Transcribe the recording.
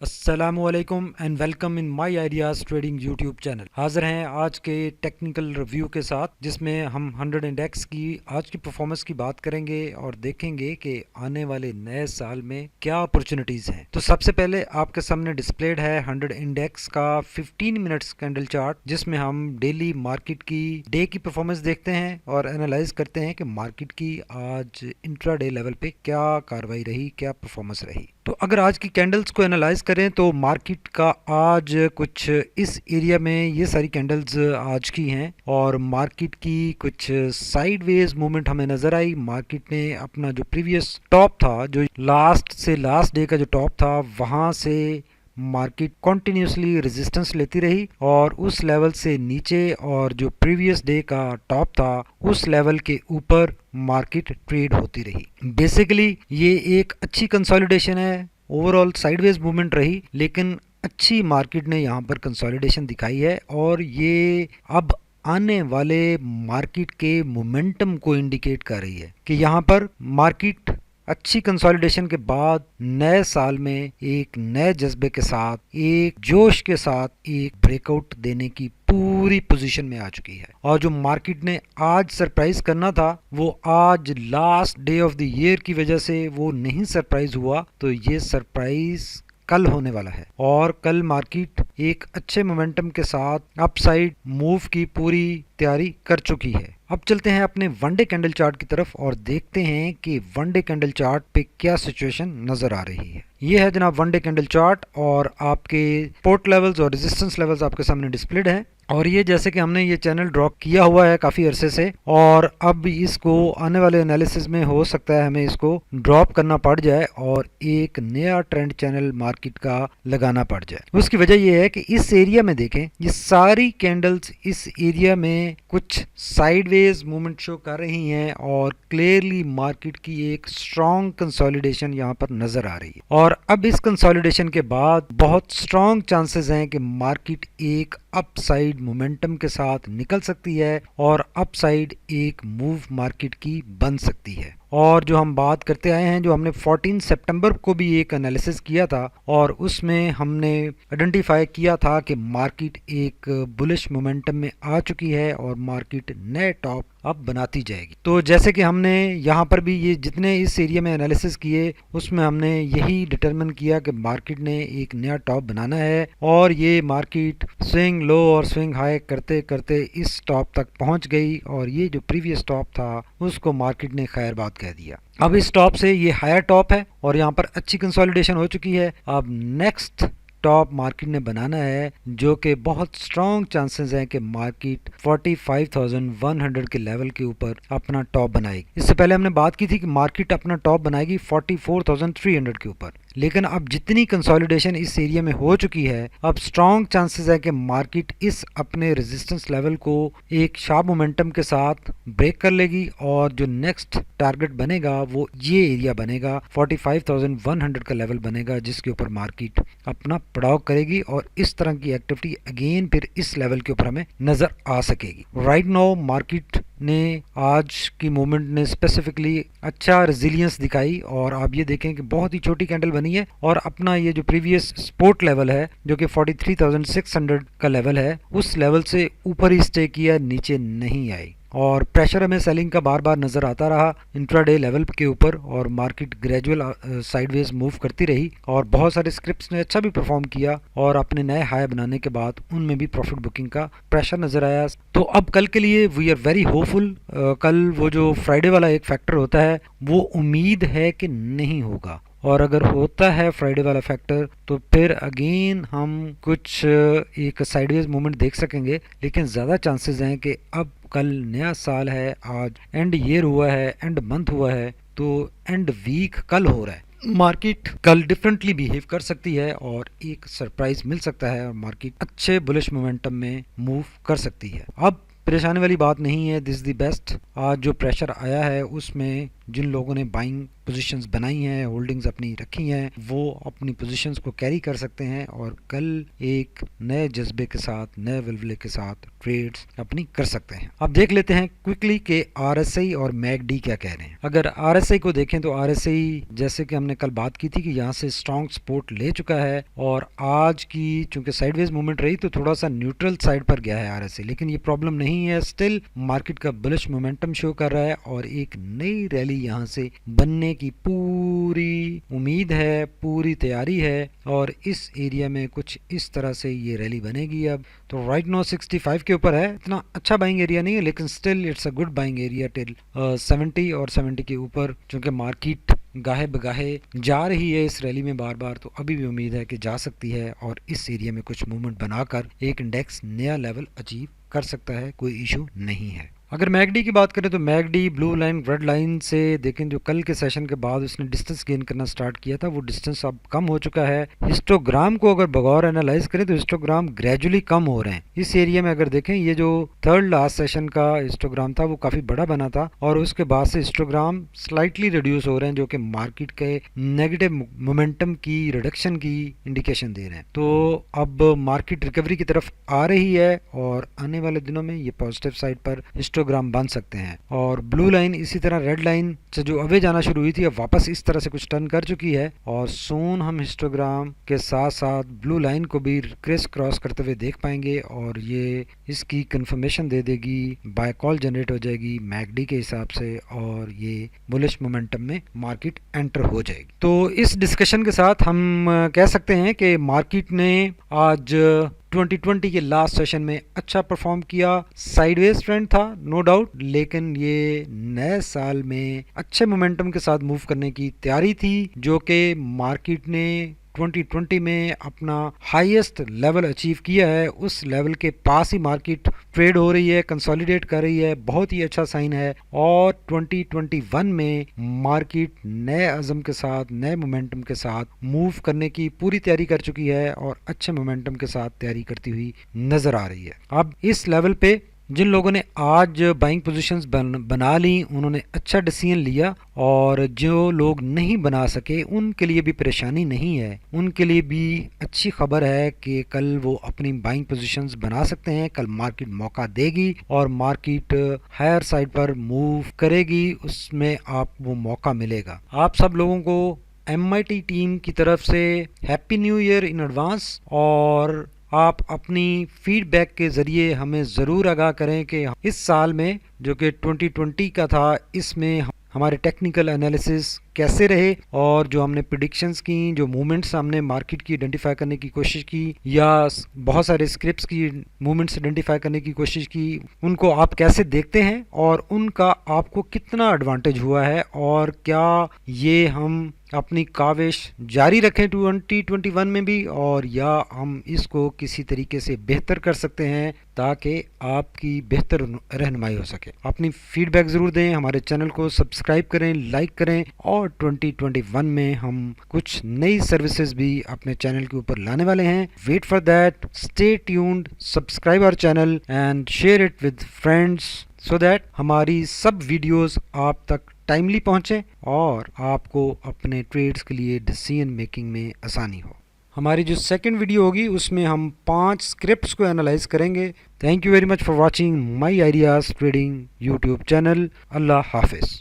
अस्सलामुअलैकुम and welcome in my ideas trading YouTube channel. हाजिर हैं आज के टेक्निकल रिव्यू के साथ, जिसमें हम 100 इंडेक्स की आज की परफॉर्मेंस की बात करेंगे और देखेंगे कि आने वाले नए साल में क्या अपॉर्चुनिटीज़ हैं। तो सबसे पहले आपके सामने डिस्प्लेड है 100 इंडेक्स का 15 मिनट्स कैंडल चार्ट, जिसमें हम डेली मार्केट की डे की परफॉर्मेंस देखते हैं और एनालाइज करते हैं कि मार्केट की आज इंट्राडे लेवल पे क्या कार्रवाई रही, क्या परफॉर्मेंस रही। तो अगर आज की कैंडल्स को एनालाइज करें तो मार्केट का आज कुछ इस एरिया में ये सारी कैंडल्स आज की हैं और मार्केट की कुछ साइडवेज मूवमेंट हमें नजर आई। मार्केट ने अपना जो प्रीवियस टॉप था, जो लास्ट डे का जो टॉप था, वहां से मार्केट कॉन्टिन्यूसली रेजिस्टेंस लेती रही और उस लेवल से नीचे और जो प्रीवियस डे का टॉप था उस लेवल के ऊपर मार्केट ट्रेड होती रही। बेसिकली ये एक अच्छी कंसोलिडेशन है, ओवरऑल साइडवेज मूवमेंट रही, लेकिन अच्छी मार्केट ने यहाँ पर कंसोलिडेशन दिखाई है और ये अब आने वाले मार्केट के मोमेंटम को इंडिकेट कर रही है कि यहाँ पर मार्केट अच्छी कंसोलिडेशन के बाद नए साल में एक नए जज्बे के साथ, एक जोश के साथ एक ब्रेकआउट देने की पूरी पोजीशन में आ चुकी है। और जो मार्केट ने आज सरप्राइज करना था वो आज last day of the year की वजह से वो नहीं सरप्राइज हुआ, तो ये सरप्राइज कल होने वाला है और कल मार्केट एक अच्छे मोमेंटम के साथ अपसाइड मूव की पूरी तैयारी कर चुकी है। अब चलते हैं अपने वनडे कैंडल चार्ट की तरफ और देखते हैं कि वनडे कैंडल चार्ट पे क्या सिचुएशन नजर आ रही है। ये है जनाब वनडे कैंडल चार्ट और आपके सपोर्ट लेवल्स और रेजिस्टेंस लेवल्स आपके सामने डिस्प्लेड है। और ये जैसे कि हमने ये चैनल ड्रॉप किया हुआ है काफ़ी अरसे से और अब इसको आने वाले एनालिसिस में हो सकता है हमें इसको ड्रॉप करना पड़ जाए और एक नया ट्रेंड चैनल मार्केट का लगाना पड़ जाए। उसकी वजह ये है कि इस एरिया में देखें, ये सारी कैंडल्स इस एरिया में कुछ साइडवेज मूवमेंट शो कर रही हैं और क्लियरली मार्केट की एक स्ट्रॉन्ग कंसोलिडेशन यहाँ पर नजर आ रही है। और अब इस कंसोलिडेशन के बाद बहुत स्ट्रॉन्ग चांसेस हैं कि मार्केट एक अपसाइड मोमेंटम के साथ निकल सकती है और अपसाइड एक मूव मार्केट की बन सकती है। और जो हम बात करते आए हैं, जो हमने 14 सितंबर को भी एक एनालिसिस किया था और उसमें हमने आइडेंटिफाई किया था कि मार्केट एक बुलिश मोमेंटम में आ चुकी है और मार्केट नए टॉप अब बनाती जाएगी। तो जैसे कि हमने यहाँ पर भी ये जितने इस एरिया में एनालिसिस किए उसमें हमने यही डिटरमिन किया कि मार्केट ने एक नया टॉप बनाना है और ये मार्केट स्विंग लो और स्विंग हाई करते करते इस टॉप तक पहुंच गई और ये जो प्रीवियस टॉप था उसको मार्केट ने खैर बात कह दिया। अब इस टॉप से ये हायर टॉप है और यहाँ पर अच्छी कंसोलिडेशन हो चुकी है। अब नेक्स्ट टॉप मार्केट ने बनाना है, जो कि बहुत स्ट्रॉन्ग चांसेस हैं कि मार्केट 45,100 के लेवल के ऊपर अपना टॉप बनाएगी। इससे पहले हमने बात की थी कि मार्केट अपना टॉप बनाएगी 44,300 के ऊपर, लेकिन अब जितनी कंसोलिडेशन इस एरिया में हो चुकी है, अब स्ट्रॉन्ग चांसेस है कि मार्केट इस अपने रेजिस्टेंस लेवल को एक शार्प मोमेंटम के साथ ब्रेक कर लेगी और जो नेक्स्ट टारगेट बनेगा वो ये एरिया बनेगा, 45,100 का लेवल बनेगा, जिसके ऊपर मार्केट अपना पड़ाव करेगी और इस तरह की एक्टिविटी अगेन फिर इस लेवल के ऊपर हमें नजर आ सकेगी। राइट नाउ मार्केट ने आज की मूवमेंट ने स्पेसिफिकली अच्छा रेजिलियंस दिखाई और आप ये देखें कि बहुत ही छोटी कैंडल बनी है और अपना ये जो प्रीवियस सपोर्ट लेवल है जो कि 43,600 का लेवल है, उस लेवल से ऊपर ही स्टे किया, नीचे नहीं आई और प्रेशर हमें सेलिंग का बार बार नजर आता रहा इंट्राडे लेवल के ऊपर और मार्केट ग्रेजुअल साइडवेज मूव करती रही और बहुत सारे स्क्रिप्ट्स ने अच्छा भी परफॉर्म किया और अपने नए हाई बनाने के बाद उनमें भी प्रॉफिट बुकिंग का प्रेशर नजर आया। तो अब कल के लिए वी आर वेरी होपफुल। कल वो जो फ्राइडे वाला एक फैक्टर होता है वो उम्मीद है कि नहीं होगा और अगर होता है फ्राइडे वाला फैक्टर तो फिर अगेन हम कुछ एक साइडवेज मूवमेंट देख सकेंगे, लेकिन ज़्यादा चांसेस हैं कि अब कल नया साल है, आज एंड ईयर हुआ है, एंड मंथ हुआ है, तो एंड वीक कल हो रहा है। मार्केट कल डिफरेंटली बिहेव कर सकती है और एक सरप्राइज मिल सकता है और मार्केट अच्छे बुलिश मोमेंटम में मूव कर सकती है। अब परेशानी वाली बात नहीं है, दिस द बेस्ट। आज जो प्रेशर आया है उसमें जिन लोगों ने बाइंग पोजीशंस बनाई हैं, होल्डिंग्स अपनी रखी हैं, वो अपनी पोजीशंस को कैरी कर सकते हैं और कल एक नए जज्बे के साथ, नए विलवले के साथ ट्रेड्स अपनी कर सकते हैं। अब देख लेते हैं क्विकली के RSI और MACD क्या कह रहे हैं। अगर RSI को देखें तो RSI जैसे कि हमने कल बात की थी कि यहाँ से स्ट्रॉन्ग सपोर्ट ले चुका है और आज की चूंकि साइडवेज मूवमेंट रही तो थोड़ा सा न्यूट्रल साइड पर गया है RSI, लेकिन ये प्रॉब्लम नहीं है। स्टिल मार्केट का बुलिश मोमेंटम शो कर रहा है और एक नई रैली यहाँ से बनने की पूरी उम्मीद है, पूरी तैयारी है और इस एरिया में कुछ इस तरह से ये रैली बनेगी। अब तो राइट नो 65 के ऊपर है, इतना अच्छा बाइंग एरिया नहीं है लेकिन still it's a good buying area till 70 और 70 के ऊपर, क्योंकि मार्केट गाहे बगाहे जा रही है इस रैली में बार बार, तो अभी भी उम्मीद है कि जा सकती है और इस एरिया में कुछ मूवमेंट बनाकर एक इंडेक्स नया लेवल अचीव कर सकता है, कोई इशू नहीं है। अगर मैकडी की बात करें तो McD blue line red line से देखें, जो कल के सेशन के बाद उसने डिस्टेंस गेन करना स्टार्ट किया था वो डिस्टेंस अब कम हो चुका है। हिस्टोग्राम को अगर बगौर एनालाइज करें तो हिस्टोग्राम ग्रेजुअली कम हो रहे हैं इस एरिया में। अगर देखें ये जो थर्ड लास्ट सेशन का हिस्टोग्राम था वो काफी बड़ा बना था और उसके बाद से हिस्टोग्राम स्लाइटली रिड्यूस हो रहे हैं, जो कि मार्केट के नेगेटिव मोमेंटम की रिडक्शन की इंडिकेशन दे रहे हैं। तो अब मार्केट रिकवरी की तरफ आ रही है और आने वाले दिनों में ये पॉजिटिव साइड पर हिस्टोग्राम बन सकते हैं। और ब्लू लाइन इसी तरह रेड लाइन से जो अवे जाना शुरू हुई थी अब वापस इस तरह से कुछ टर्न कर चुकी है और सोन हम हिस्टोग्राम के साथ साथ ब्लू लाइन को भी क्रिस क्रॉस करते हुए देख पाएंगे और ये इसकी कंफर्मेशन दे देगी, बाय कॉल जनरेट हो जाएगी मैकडी के हिसाब से और ये बुलिश मोमेंटम में मार्केट एंटर हो जाएगी। तो इस डिस्कशन के साथ हम कह सकते हैं कि मार्केट ने आज 2020 के लास्ट सेशन में अच्छा परफॉर्म किया। साइडवेज ट्रेंड था नो डाउट, लेकिन ये नए साल में अच्छे मोमेंटम के साथ मूव करने की तैयारी थी, जो कि मार्केट ने 2020 में अपना हाईएस्ट लेवल अचीव किया है। उस लेवल के पास ही मार्केट ट्रेड हो रही है, कंसोलिडेट कर रही है, बहुत ही अच्छा साइन है। और 2021 में मार्केट नए अज़म के साथ, नए मोमेंटम के साथ मूव करने की पूरी तैयारी कर चुकी है और अच्छे मोमेंटम के साथ तैयारी करती हुई नजर आ रही है। अब इस लेवल पे जिन लोगों ने आज बाइंग पोजीशंस बना ली उन्होंने अच्छा डिसीजन लिया और जो लोग नहीं बना सके उनके लिए भी परेशानी नहीं है, उनके लिए भी अच्छी खबर है कि कल वो अपनी बाइंग पोजीशंस बना सकते हैं। कल मार्केट मौका देगी और मार्केट हायर साइड पर मूव करेगी, उसमें आप वो मौका मिलेगा। आप सब लोगों को MIT टीम की तरफ से happy new year in advance और आप अपनी फीडबैक के ज़रिए हमें ज़रूर आगाह करें कि इस साल में जो कि 2020 का था इसमें हमारे टेक्निकल एनालिसिस कैसे रहे और जो हमने प्रिडिक्शंस की, जो मूवमेंट्स हमने मार्केट की आइडेंटिफाई करने की कोशिश की या बहुत सारे स्क्रिप्ट्स की मूवमेंट्स आइडेंटिफाई करने की कोशिश की, उनको आप कैसे देखते हैं और उनका आपको कितना एडवांटेज हुआ है और क्या ये हम अपनी काविश जारी रखें 2021 में भी और या हम इसको किसी तरीके से बेहतर कर सकते हैं ताकि आपकी बेहतर रहनुमाई हो सके। अपनी फीडबैक ज़रूर दें, हमारे चैनल को सब्सक्राइब करें, लाइक करें और 2021 में हम कुछ नई सर्विसेज भी अपने चैनल के ऊपर लाने वाले हैं। Wait for that, stay tuned, subscribe our channel and share it with friends so that हमारी सब वीडियोस आप तक टाइमली पहुंचे और आपको अपने ट्रेड्स के लिए डिसीजन मेकिंग में आसानी हो। हमारी जो सेकंड वीडियो होगी उसमें हम 5 स्क्रिप्ट्स को एनालाइज करेंगे। Thank you very much for watching my ideas trading YouTube channel. अल्लाह हाफिज़।